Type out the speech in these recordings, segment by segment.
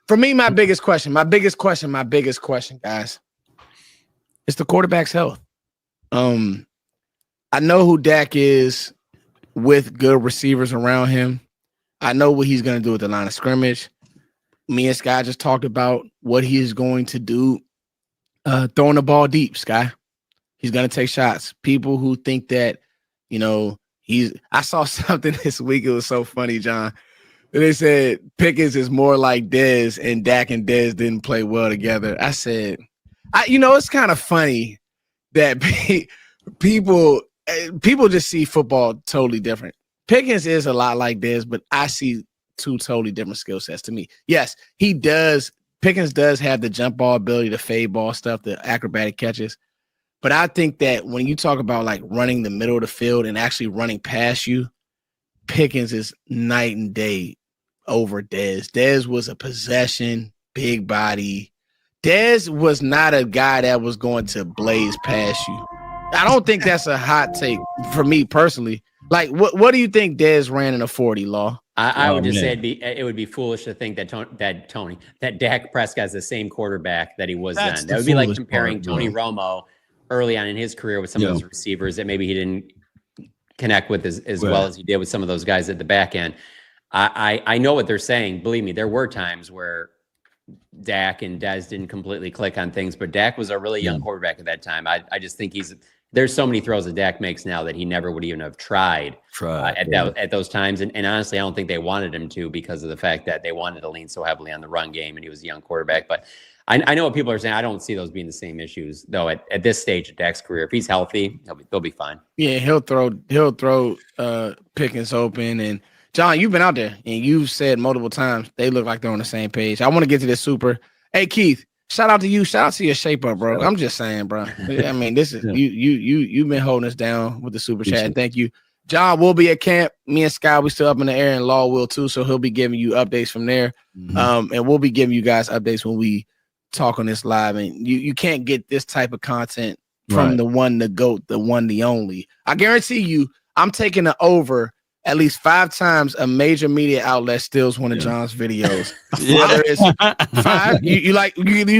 For me, my biggest question, guys, is the quarterback's health. I know who Dak is with good receivers around him. I know what he's going to do with the line of scrimmage. Me and Sky just talked about what he is going to do throwing the ball deep, Sky. He's going to take shots. People who think that, I saw something this week. It was so funny, John. They said Pickens is more like Dez, and Dak and Dez didn't play well together. I said, it's kind of funny that people just see football totally different. Pickens is a lot like Dez, but I see two totally different skill sets to me. Yes, he does. Pickens does have the jump ball ability, the fade ball stuff, the acrobatic catches. But I think that when you talk about like running the middle of the field and actually running past you, Pickens is night and day over Dez. Dez was a possession, big body. Dez was not a guy that was going to blaze past you. I don't think that's a hot take for me personally. Like, what do you think Dez ran in a 40, Law? I would just say it would be foolish to think that Dak Prescott is the same quarterback that he was then. That would be like comparing Tony Romo early on in his career with some of those receivers that maybe he didn't connect with as well as he did with some of those guys at the back end. I know what they're saying. Believe me, there were times where Dak and Dez didn't completely click on things, but Dak was a really young quarterback at that time. I just think there's so many throws that Dak makes now that he never would even have tried at those times. And honestly, I don't think they wanted him to because of the fact that they wanted to lean so heavily on the run game and he was a young quarterback. But I know what people are saying. I don't see those being the same issues though at this stage of Dak's career. If he's healthy, he'll be fine. Yeah, he'll throw Pickens open. And John, you've been out there and you've said multiple times they look like they're on the same page. I want to get to this super. Hey Keith, shout out to you. Shout out to your shape up, bro. I'm just saying, bro. I mean, this is you've been holding us down with the super chat. Thank you. John will be at camp. Me and Sky, we still up in the air, and Law will too. So he'll be giving you updates from there. And we'll be giving you guys updates when we talk on this live. And you can't get this type of content from the one, the GOAT, the one, the only. I guarantee you, I'm taking the over at least 5 times a major media outlet steals one of John's videos. Whether it's 5, you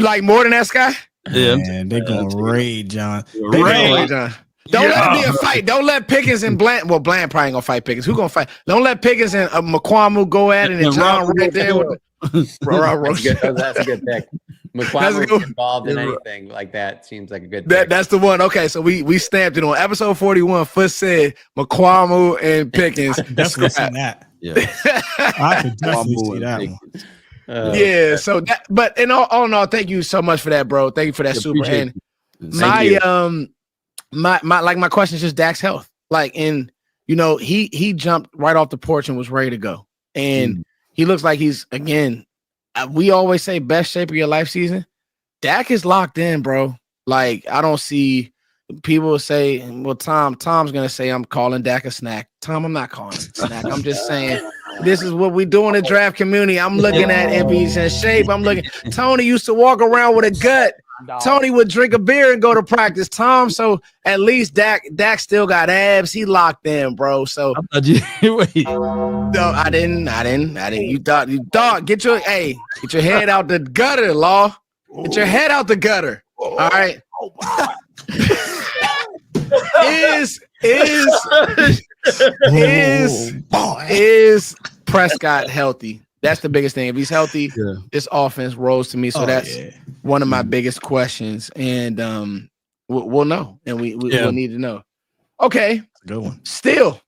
like more than that, Sky? Yeah, man, they're gonna raid John. Raid John. Don't let it be a fight. Don't let Pickens and Bland. Well, Bland probably ain't gonna fight Pickens. Who gonna fight? Don't let Pickens and McQuamu go at it and John right there with that's a good pick. McQuamu involved in anything like that seems like a good pick. That's the one. Okay, so we stamped it on episode 41. Foot said McQuamu and Pickens. Definitely see that. Yeah, I could definitely see that one. So that, but in all in all, thank you so much for that, bro. Thank you for that super. And my question is just Dak's health. Like, and he jumped right off the porch and was ready to go. And he looks like he's, again, we always say best shape of your life season. Dak is locked in, bro. Like, I don't see people say, well, Tom's going to say I'm calling Dak a snack. Tom, I'm not calling him a snack. I'm just saying this is what we do in the draft community. I'm looking at if he's in shape. I'm looking. Tony used to walk around with a gut. Tony would drink a beer and go to practice. Tom, so at least Dak still got abs. He locked in, bro. So no, I didn't. You thought get your head out the gutter, Law. Get your head out the gutter. All right. Is Prescott healthy? That's the biggest thing. If he's healthy, this offense rolls to me. So that's one of my biggest questions. And we'll know. And we'll need to know. Okay. Good one. Still,